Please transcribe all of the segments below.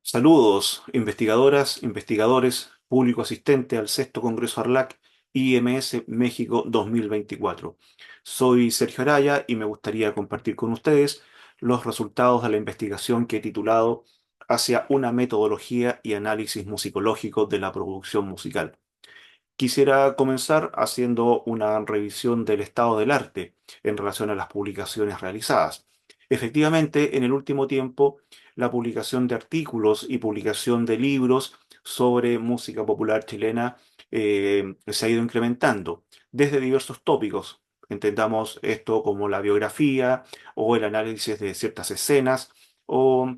Saludos, investigadoras, investigadores, público asistente al Sexto Congreso ARLAC IMS México 2024. Soy Sergio Araya y me gustaría compartir con ustedes los resultados de la investigación que he titulado Hacia una metodología y análisis musicológico de la producción musical. Quisiera comenzar haciendo una revisión del estado del arte en relación a las publicaciones realizadas. Efectivamente, en el último tiempo, la publicación de artículos y publicación de libros sobre música popular chilena se ha ido incrementando desde diversos tópicos. Entendamos esto como la biografía o el análisis de ciertas escenas o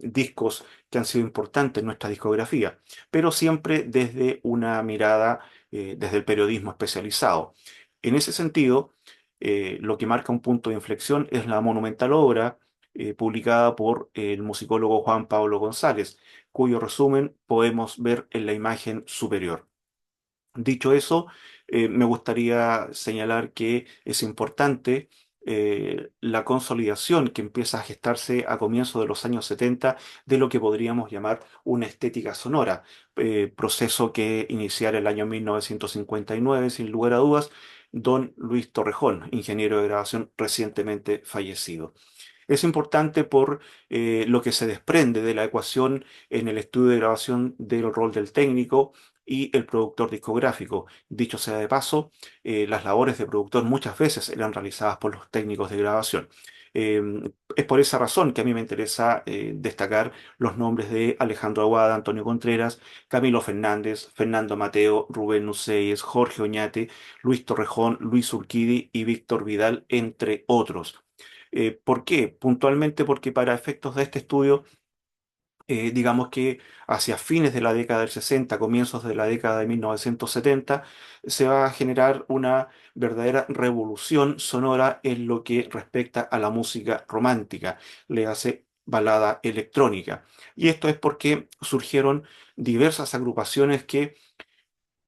discos que han sido importantes en nuestra discografía, pero siempre desde una mirada, desde el periodismo especializado. En ese sentido, lo que marca un punto de inflexión es la monumental obra publicada por el musicólogo Juan Pablo González, cuyo resumen podemos ver en la imagen superior. Dicho eso, me gustaría señalar que es importante la consolidación que empieza a gestarse a comienzos de los años 70 de lo que podríamos llamar una estética sonora, proceso que iniciara el año 1959, sin lugar a dudas, don Luis Torrejón, ingeniero de grabación recientemente fallecido. Es importante por lo que se desprende de la ecuación en el estudio de grabación del rol del técnico y el productor discográfico. Dicho sea de paso, las labores de productor muchas veces eran realizadas por los técnicos de grabación. Eh, es por esa razón que a mí me interesa destacar los nombres de Alejandro Aguada, Antonio Contreras, Camilo Fernández, Fernando Mateo, Rubén Nuceyes, Jorge Oñate, Luis Torrejón, Luis Urquidi y Víctor Vidal, entre otros. ¿Por qué? Puntualmente porque para efectos de este estudio, digamos que hacia fines de la década del 60, comienzos de la década de 1970, se va a generar una verdadera revolución sonora en lo que respecta a la música romántica, le hace balada electrónica. Y esto es porque surgieron diversas agrupaciones que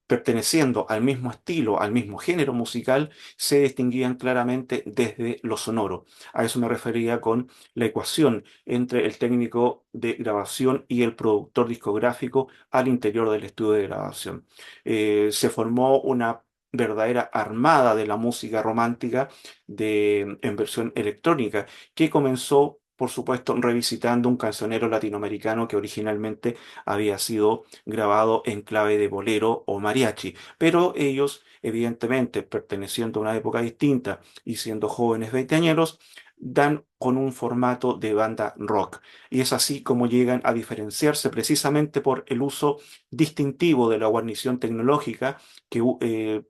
perteneciendo al mismo estilo, al mismo género musical, se distinguían claramente desde lo sonoro. A eso me refería con la ecuación entre el técnico de grabación y el productor discográfico al interior del estudio de grabación. Se formó una verdadera armada de la música romántica en versión electrónica que comenzó, por supuesto, revisitando un cancionero latinoamericano que originalmente había sido grabado en clave de bolero o mariachi, pero ellos, evidentemente, perteneciendo a una época distinta y siendo jóvenes veinteañeros, dan con un formato de banda rock. Y es así como llegan a diferenciarse precisamente por el uso distintivo de la guarnición tecnológica que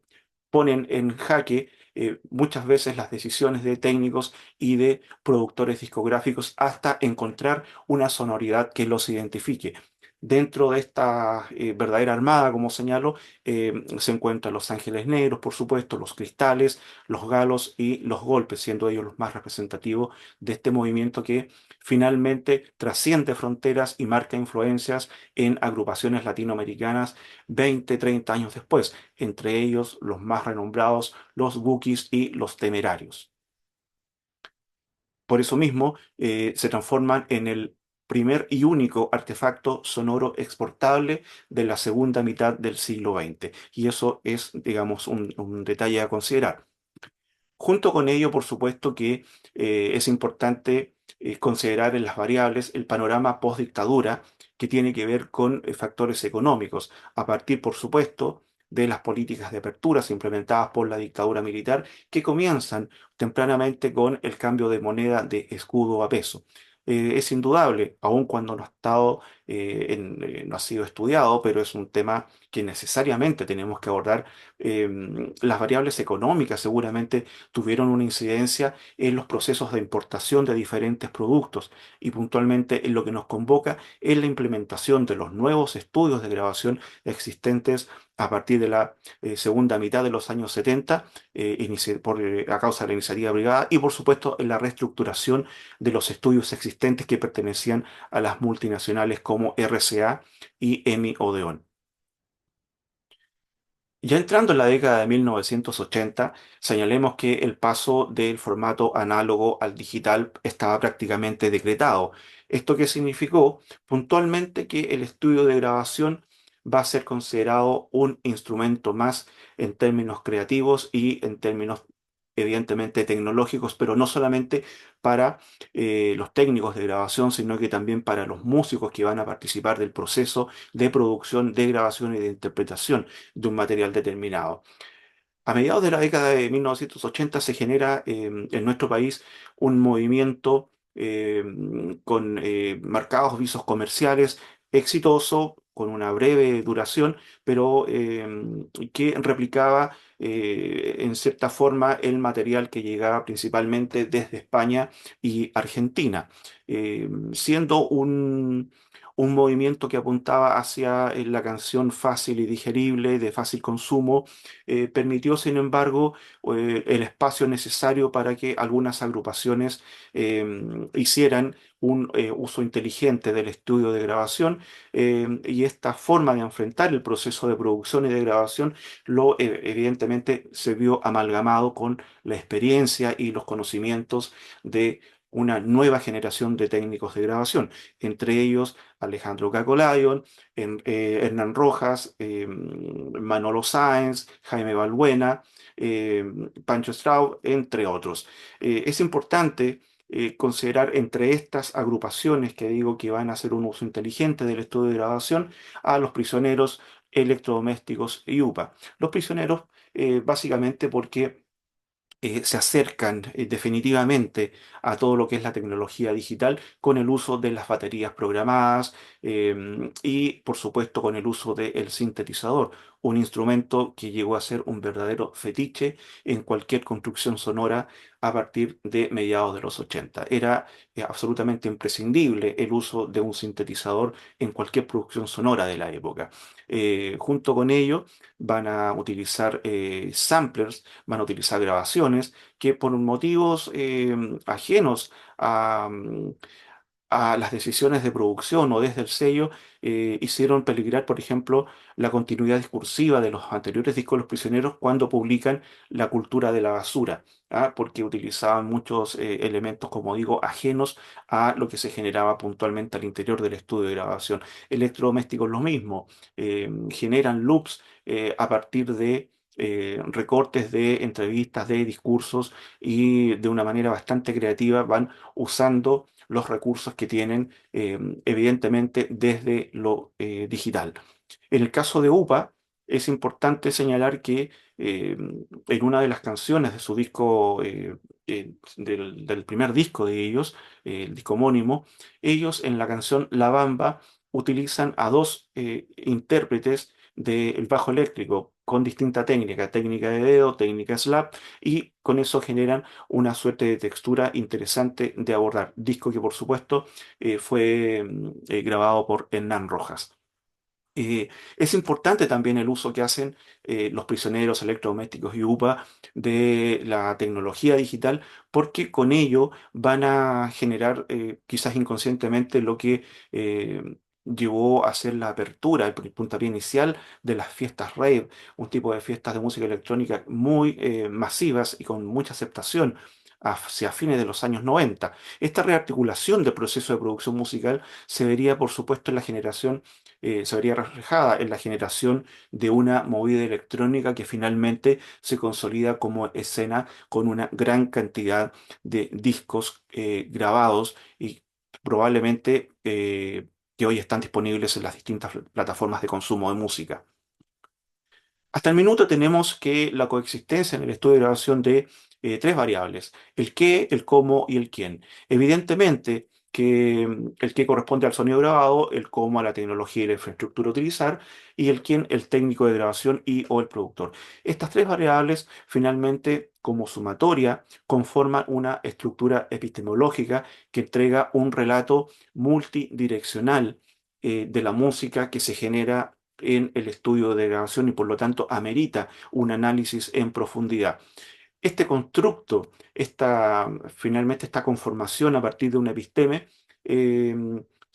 ponen en jaque muchas veces las decisiones de técnicos y de productores discográficos hasta encontrar una sonoridad que los identifique. Dentro de esta verdadera armada, como señalo, se encuentran los Ángeles Negros, por supuesto, los Cristales, los Galos y los Golpes, siendo ellos los más representativos de este movimiento que finalmente trasciende fronteras y marca influencias en agrupaciones latinoamericanas 20, 30 años después, entre ellos los más renombrados, los Bukis y los Temerarios. Por eso mismo, se transforman en el primer y único artefacto sonoro exportable de la segunda mitad del siglo XX. Y eso es, digamos, un detalle a considerar. Junto con ello, por supuesto que es importante considerar en las variables el panorama post-dictadura que tiene que ver con factores económicos, a partir, por supuesto, de las políticas de aperturas implementadas por la dictadura militar que comienzan tempranamente con el cambio de moneda de escudo a peso. Es indudable, aun cuando no ha estado, no ha sido estudiado, pero es un tema que necesariamente tenemos que abordar. Las variables económicas seguramente tuvieron una incidencia en los procesos de importación de diferentes productos y puntualmente en lo que nos convoca es la implementación de los nuevos estudios de grabación existentes a partir de la segunda mitad de los años 70 a causa de la iniciativa privada y por supuesto en la reestructuración de los estudios existentes que pertenecían a las multinacionales como RCA y EMI Odeon. Ya entrando en la década de 1980, señalemos que el paso del formato análogo al digital estaba prácticamente decretado. ¿Esto qué significó? Puntualmente que el estudio de grabación va a ser considerado un instrumento más en términos creativos y en términos evidentemente tecnológicos, pero no solamente para los técnicos de grabación, sino que también para los músicos que van a participar del proceso de producción, de grabación y de interpretación de un material determinado. A mediados de la década de 1980 se genera en nuestro país un movimiento con marcados visos comerciales, exitoso, con una breve duración, pero que replicaba en cierta forma el material que llegaba principalmente desde España y Argentina, siendo un movimiento que apuntaba hacia la canción fácil y digerible, de fácil consumo. Permitió, sin embargo, el espacio necesario para que algunas agrupaciones hicieran un uso inteligente del estudio de grabación, y esta forma de enfrentar el proceso de producción y de grabación evidentemente se vio amalgamado con la experiencia y los conocimientos de una nueva generación de técnicos de grabación, entre ellos Alejandro Cacolayon, Hernán Rojas, Manolo Sáenz, Jaime Balbuena, eh, Pancho Straub, entre otros. Es importante considerar entre estas agrupaciones que digo que van a hacer un uso inteligente del estudio de grabación a los prisioneros, electrodomésticos y UPA. Los prisioneros, básicamente porque se acercan definitivamente a todo lo que es la tecnología digital con el uso de las baterías programadas, y por supuesto con el uso del sintetizador, un instrumento que llegó a ser un verdadero fetiche en cualquier construcción sonora a partir de mediados de los 80. Era absolutamente imprescindible el uso de un sintetizador en cualquier producción sonora de la época. Junto con ello van a utilizar samplers, van a utilizar grabaciones que por motivos ajenos a las decisiones de producción o desde el sello, hicieron peligrar, por ejemplo, la continuidad discursiva de los anteriores discos de Los Prisioneros cuando publican La cultura de la basura, ¿ah? Porque utilizaban muchos elementos, como digo, ajenos a lo que se generaba puntualmente al interior del estudio de grabación. Electrodomésticos lo mismo, generan loops a partir de recortes de entrevistas, de discursos, y de una manera bastante creativa van usando los recursos que tienen, evidentemente, desde lo digital. En el caso de UPA, es importante señalar que en una de las canciones de su disco, del primer disco de ellos, el disco homónimo, ellos en la canción La Bamba utilizan a dos intérpretes del bajo eléctrico con distinta técnica, técnica de dedo, técnica slap, y con eso generan una suerte de textura interesante de abordar. Disco que por supuesto fue grabado por Hernán Rojas. Es importante también el uso que hacen los prisioneros, electrodomésticos y UPA de la tecnología digital, porque con ello van a generar, quizás inconscientemente, lo que llevó a ser la apertura, el puntapié inicial de las fiestas rave, un tipo de fiestas de música electrónica muy masivas y con mucha aceptación hacia fines de los años 90. Esta rearticulación del proceso de producción musical se vería, por supuesto, en la generación se vería reflejada en la generación de una movida electrónica que finalmente se consolida como escena con una gran cantidad de discos grabados y probablemente que hoy están disponibles en las distintas plataformas de consumo de música. Hasta el minuto tenemos que la coexistencia en el estudio de grabación de tres variables: el qué, el cómo y el quién. Evidentemente que el qué corresponde al sonido grabado, el cómo a la tecnología y la infraestructura a utilizar, y el quién el técnico de grabación y o el productor. Estas tres variables finalmente, como sumatoria, conforman una estructura epistemológica que entrega un relato multidireccional de la música que se genera en el estudio de grabación y por lo tanto amerita un análisis en profundidad. Este constructo, finalmente esta conformación a partir de una episteme, eh,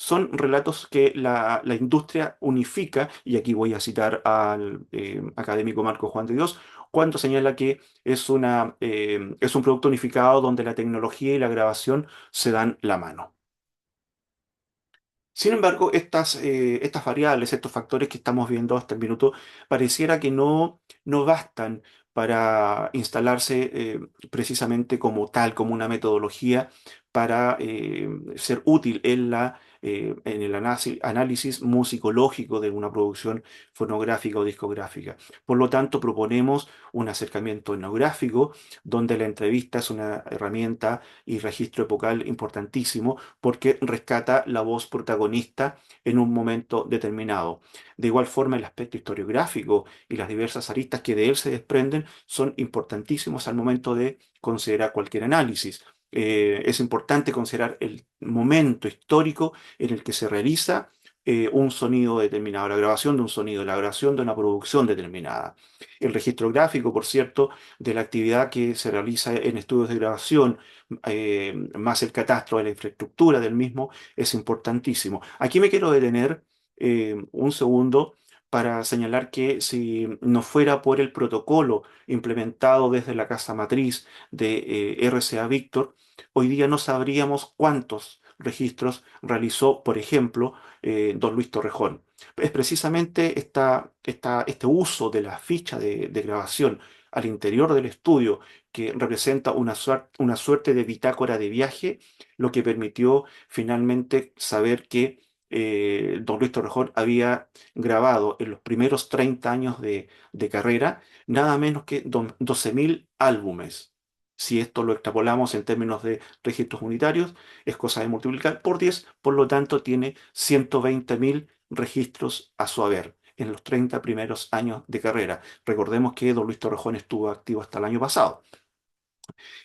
son relatos que la industria unifica, y aquí voy a citar al académico Marco Juan de Dios, cuando señala que es un producto unificado donde la tecnología y la grabación se dan la mano. Sin embargo, estas variables, estos factores que estamos viendo hasta el minuto, pareciera que no bastan para instalarse precisamente como tal, como una metodología para ser útil en el análisis musicológico de una producción fonográfica o discográfica. Por lo tanto, proponemos un acercamiento etnográfico, donde la entrevista es una herramienta y registro epocal importantísimo porque rescata la voz protagonista en un momento determinado. De igual forma, el aspecto historiográfico y las diversas aristas que de él se desprenden son importantísimos al momento de considerar cualquier análisis. Es importante considerar el momento histórico en el que se realiza un sonido determinado, la grabación de un sonido, la grabación de una producción determinada. El registro gráfico, por cierto, de la actividad que se realiza en estudios de grabación, más el catastro de la infraestructura del mismo, es importantísimo. Aquí me quiero detener un segundo para señalar que si no fuera por el protocolo implementado desde la casa matriz de RCA Víctor, hoy día no sabríamos cuántos registros realizó, por ejemplo, don Luis Torrejón. Es precisamente este uso de la ficha de grabación al interior del estudio, que representa una suerte de bitácora de viaje, lo que permitió finalmente saber que don Luis Torrejón había grabado en los primeros 30 años de carrera nada menos que 12.000 álbumes. Si esto lo extrapolamos en términos de registros unitarios, es cosa de multiplicar por 10, por lo tanto tiene 120.000 registros a su haber en los 30 primeros años de carrera. Recordemos que don Luis Torrejón estuvo activo hasta el año pasado.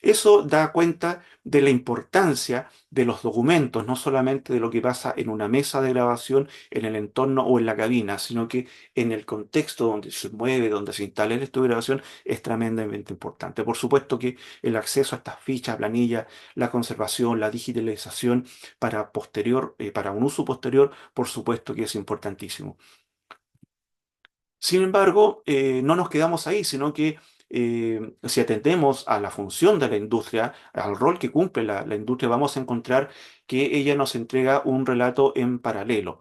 Eso da cuenta de la importancia de los documentos, no solamente de lo que pasa en una mesa de grabación, en el entorno o en la cabina, sino que en el contexto donde se mueve, donde se instala el estudio de grabación, es tremendamente importante. Por supuesto que el acceso a estas fichas, planillas, la conservación, la digitalización para un uso posterior, por supuesto que es importantísimo. Sin embargo, no nos quedamos ahí, sino que si atendemos a la función de la industria, al rol que cumple la industria, vamos a encontrar que ella nos entrega un relato en paralelo.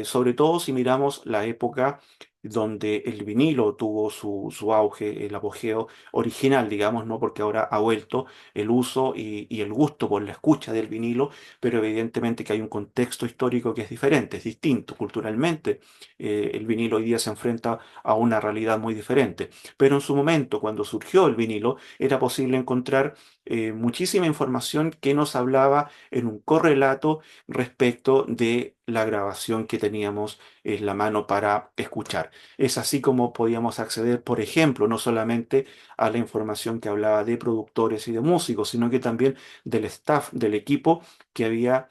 Sobre todo si miramos la época donde el vinilo tuvo su auge, el apogeo original, digamos, ¿no? Porque ahora ha vuelto el uso y el gusto por la escucha del vinilo, pero evidentemente que hay un contexto histórico que es diferente, es distinto culturalmente. El vinilo hoy día se enfrenta a una realidad muy diferente. Pero en su momento, cuando surgió el vinilo, era posible encontrar muchísima información que nos hablaba en un correlato respecto de la grabación que teníamos en la mano para escuchar. Es así como podíamos acceder, por ejemplo, no solamente a la información que hablaba de productores y de músicos, sino que también del staff, del equipo que había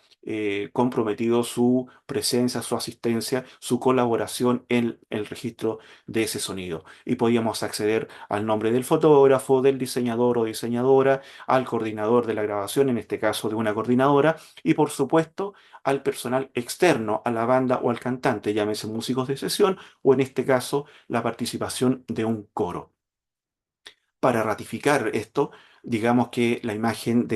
comprometido su presencia, su asistencia, su colaboración en el registro de ese sonido. Y podíamos acceder al nombre del fotógrafo, del diseñador o diseñadora, al coordinador de la grabación, en este caso de una coordinadora, y por supuesto al personal externo, a la banda o al cantante, llámese músicos de sesión o en este caso la participación de un coro. Para ratificar esto, digamos que la imagen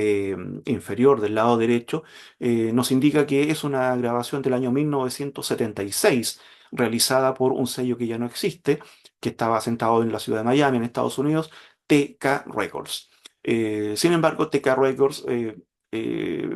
inferior del lado derecho nos indica que es una grabación del año 1976, realizada por un sello que ya no existe, que estaba asentado en la ciudad de Miami, en Estados Unidos, TK Records. Sin embargo, TK Records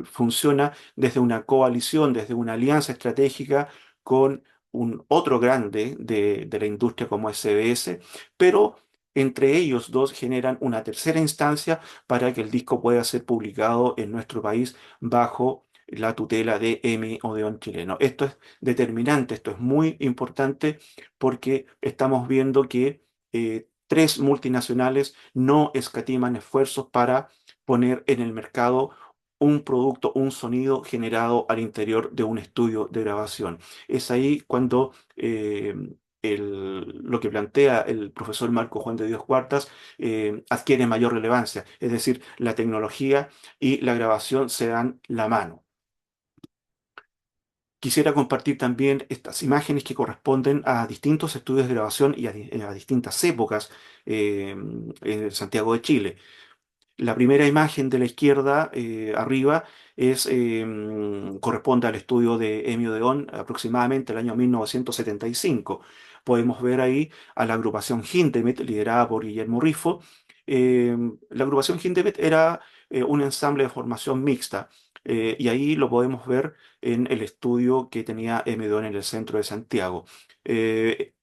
funciona desde una coalición, desde una alianza estratégica con un otro grande de la industria como es CBS, pero entre ellos dos generan una tercera instancia para que el disco pueda ser publicado en nuestro país bajo la tutela de EMI Odeón chileno. Esto es determinante, esto es muy importante porque estamos viendo que tres multinacionales no escatiman esfuerzos para poner en el mercado un producto, un sonido generado al interior de un estudio de grabación. Es ahí cuando lo que plantea el profesor Marco Juan de Dios Cuartas adquiere mayor relevancia, es decir, la tecnología y la grabación se dan la mano. Quisiera compartir también estas imágenes que corresponden a distintos estudios de grabación y a distintas épocas en Santiago de Chile. La primera imagen de la izquierda arriba corresponde al estudio de Emio Deón aproximadamente el año 1975. Podemos ver ahí a la agrupación Hindemith, liderada por Guillermo Rifo. Eh, la agrupación Hindemith era un ensamble de formación mixta, y ahí lo podemos ver en el estudio que tenía Emio Deón en el centro de Santiago. Eh,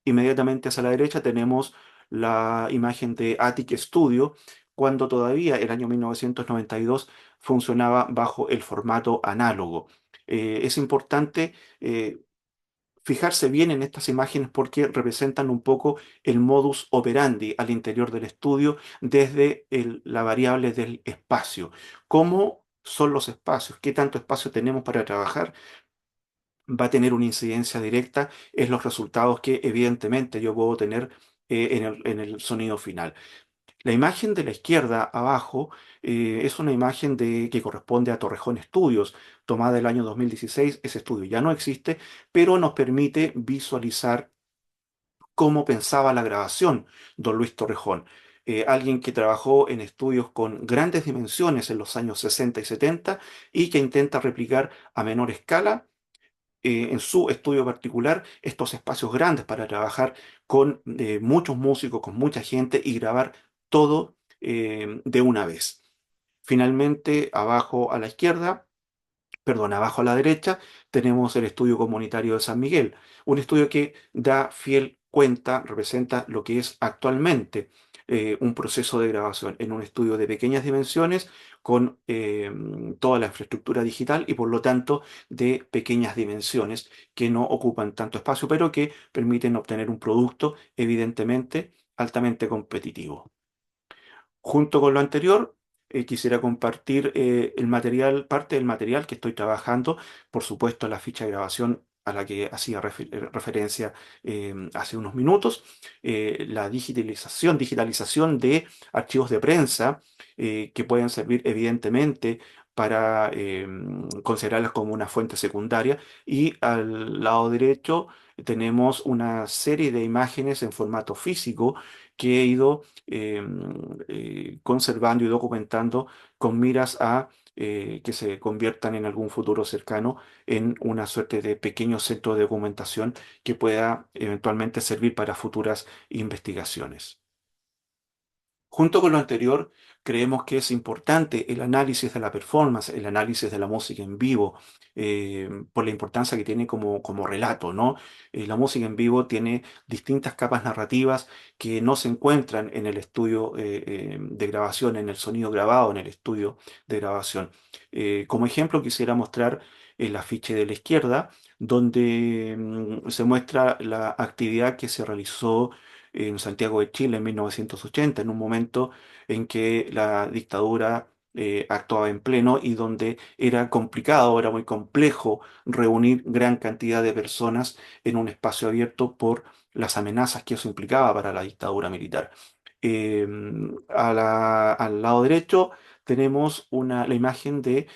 Inmediatamente hacia la derecha tenemos la imagen de Attic Studio, cuando todavía el año 1992 funcionaba bajo el formato análogo. Es importante fijarse bien en estas imágenes porque representan un poco el modus operandi al interior del estudio desde la variable del espacio. ¿Cómo son los espacios? ¿Qué tanto espacio tenemos para trabajar? Va a tener una incidencia directa en los resultados que evidentemente yo puedo tener en el sonido final. La imagen de la izquierda abajo es una imagen que corresponde a Torrejón Estudios, tomada el año 2016. Ese estudio ya no existe, pero nos permite visualizar cómo pensaba la grabación don Luis Torrejón. Alguien que trabajó en estudios con grandes dimensiones en los años 60 y 70 y que intenta replicar a menor escala en su estudio particular estos espacios grandes para trabajar con muchos músicos, con mucha gente y grabar todo de una vez. Finalmente, abajo a la izquierda, perdón, abajo a la derecha, tenemos el estudio comunitario de San Miguel, un estudio que da fiel cuenta, representa lo que es actualmente un proceso de grabación en un estudio de pequeñas dimensiones con toda la infraestructura digital y por lo tanto de pequeñas dimensiones que no ocupan tanto espacio, pero que permiten obtener un producto evidentemente altamente competitivo. Junto con lo anterior, quisiera compartir el material, parte del material que estoy trabajando, por supuesto, la ficha de grabación a la que hacía referencia hace unos minutos, la digitalización de archivos de prensa que pueden servir evidentemente para considerarlas como una fuente secundaria. Y al lado derecho tenemos una serie de imágenes en formato físico que he ido conservando y documentando con miras a que se conviertan en algún futuro cercano en una suerte de pequeño centro de documentación que pueda eventualmente servir para futuras investigaciones. Junto con lo anterior, creemos que es importante el análisis de la performance, el análisis de la música en vivo, por la importancia que tiene como relato, ¿no? La música en vivo tiene distintas capas narrativas que no se encuentran en el estudio de grabación, en el sonido grabado, en el estudio de grabación. Como ejemplo, quisiera mostrar el afiche de la izquierda, donde se muestra la actividad que se realizó en Santiago de Chile en 1980, en un momento en que la dictadura actuaba en pleno y donde era complicado, era muy complejo reunir gran cantidad de personas en un espacio abierto por las amenazas que eso implicaba para la dictadura militar. Eh, al lado derecho tenemos la imagen de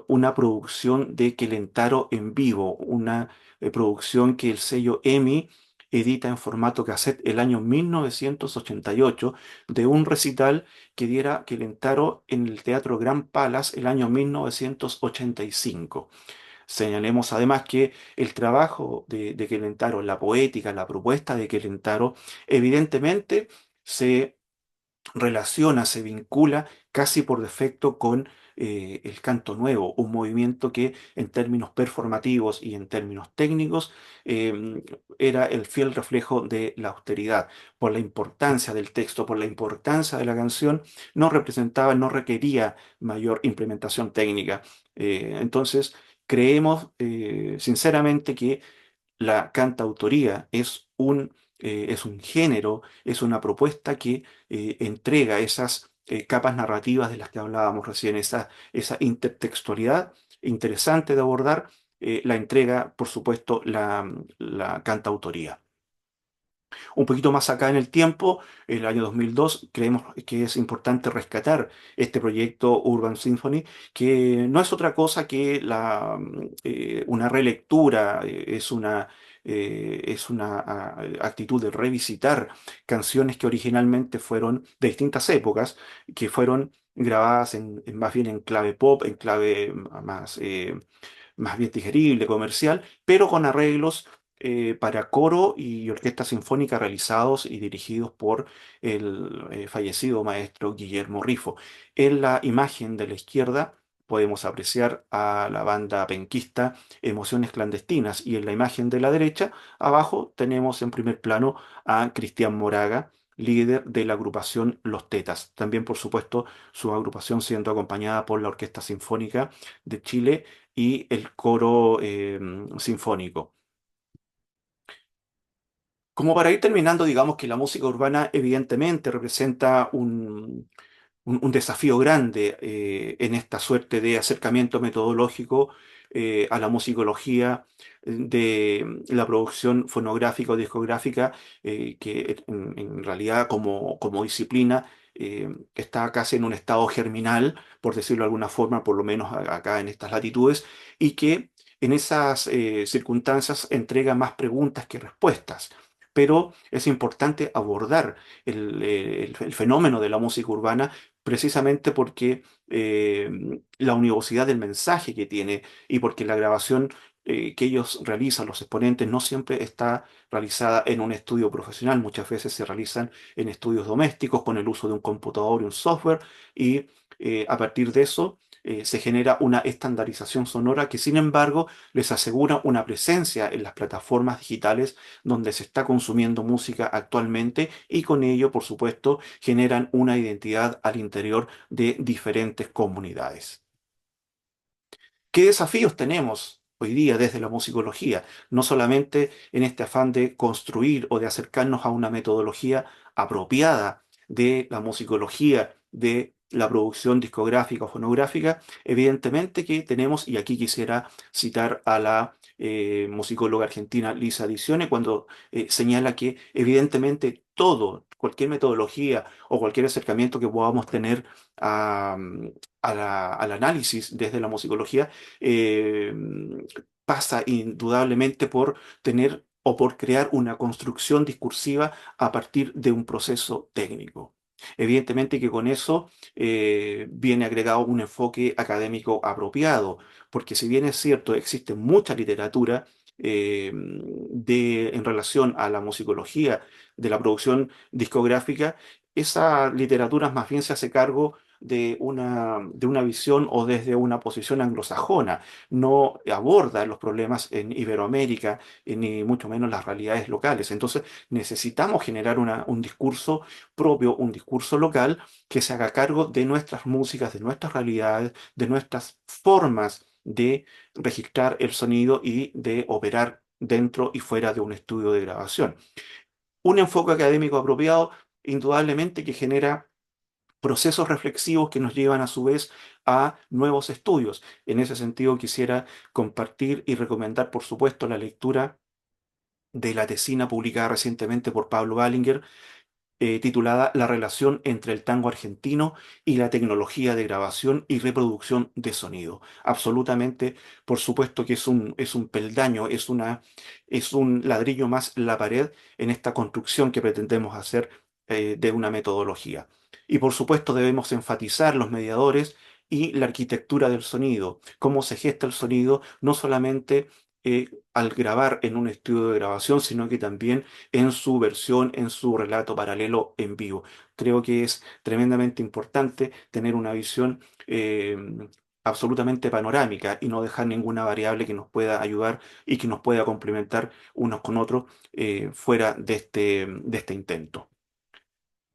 una producción de Quelentaro en vivo, una producción que el sello EMI edita en formato cassette el año 1988 de un recital que diera Quelentaro en el Teatro Gran Palace el año 1985. Señalemos además que el trabajo de Quelentaro, la poética, la propuesta de Quelentaro, evidentemente se relaciona, se vincula casi por defecto con el canto nuevo, un movimiento que en términos performativos y en términos técnicos eh, era el fiel reflejo de la austeridad. Por la importancia del texto, por la importancia de la canción, no representaba, no requería mayor implementación técnica. Entonces, creemos sinceramente que la cantautoría es un género, es una propuesta que entrega esas capas narrativas de las que hablábamos recién, esa intertextualidad interesante de abordar, la entrega, por supuesto, la cantautoría. Un poquito más acá en el tiempo, el año 2002, creemos que es importante rescatar este proyecto Urban Symphony, que no es otra cosa que una relectura, es una actitud de revisitar canciones que originalmente fueron de distintas épocas, que fueron grabadas más bien en clave pop, en clave más bien digerible, comercial, pero con arreglos para coro y orquesta sinfónica realizados y dirigidos por el fallecido maestro Guillermo Rifo. En la imagen de la izquierda podemos apreciar a la banda penquista Emociones Clandestinas y en la imagen de la derecha, abajo tenemos en primer plano a Cristian Moraga, líder de la agrupación Los Tetas. También, por supuesto, su agrupación siendo acompañada por la Orquesta Sinfónica de Chile y el coro sinfónico. Como para ir terminando, digamos que la música urbana evidentemente representa un desafío grande en esta suerte de acercamiento metodológico a la musicología de la producción fonográfica o discográfica, que en realidad como disciplina está casi en un estado germinal, por decirlo de alguna forma, por lo menos acá en estas latitudes, y que en esas circunstancias entrega más preguntas que respuestas. Pero es importante abordar el fenómeno de la música urbana precisamente porque la universidad del mensaje que tiene y porque la grabación que ellos realizan, los exponentes, no siempre está realizada en un estudio profesional, muchas veces se realizan en estudios domésticos con el uso de un computador y un software y a partir de eso se genera una estandarización sonora que sin embargo les asegura una presencia en las plataformas digitales donde se está consumiendo música actualmente y con ello, por supuesto, generan una identidad al interior de diferentes comunidades. ¿Qué desafíos tenemos hoy día desde la musicología? No solamente en este afán de construir o de acercarnos a una metodología apropiada de la musicología, de la producción discográfica o fonográfica, evidentemente que tenemos, y aquí quisiera citar a la musicóloga argentina Lisa Dicione, cuando señala que evidentemente cualquier metodología o cualquier acercamiento que podamos tener a, al análisis desde la musicología eh, pasa indudablemente por tener o por crear una construcción discursiva a partir de un proceso técnico. Evidentemente que con eso viene agregado un enfoque académico apropiado, porque si bien es cierto, existe mucha literatura en relación a la musicología de la producción discográfica, esa literatura más bien se hace cargo de una visión o desde una posición anglosajona, no aborda los problemas en Iberoamérica, ni mucho menos las realidades locales. Entonces necesitamos generar un discurso propio, un discurso local que se haga cargo de nuestras músicas, de nuestras realidades, de nuestras formas de registrar el sonido y de operar dentro y fuera de un estudio de grabación. Un enfoque académico apropiado, indudablemente que genera procesos reflexivos que nos llevan a su vez a nuevos estudios. En ese sentido, quisiera compartir y recomendar, por supuesto, la lectura de la tesina publicada recientemente por Pablo Ballinger, titulada La relación entre el tango argentino y la tecnología de grabación y reproducción de sonido. Absolutamente, por supuesto que es un peldaño, es un ladrillo más en la pared en esta construcción que pretendemos hacer de una metodología. Y por supuesto debemos enfatizar los mediadores y la arquitectura del sonido, cómo se gesta el sonido, no solamente al grabar en un estudio de grabación, sino que también en su versión, en su relato paralelo en vivo. Creo que es tremendamente importante tener una visión absolutamente panorámica y no dejar ninguna variable que nos pueda ayudar y que nos pueda complementar unos con otros fuera de este intento.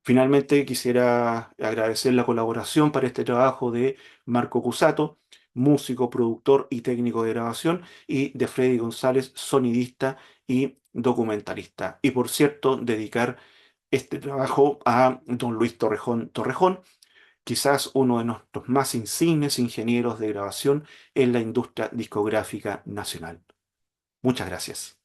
Finalmente, quisiera agradecer la colaboración para este trabajo de Marco Cusato, músico, productor y técnico de grabación, y de Freddy González, sonidista y documentalista. Y por cierto, dedicar este trabajo a don Luis Torrejón Torrejón, quizás uno de nuestros más insignes ingenieros de grabación en la industria discográfica nacional. Muchas gracias.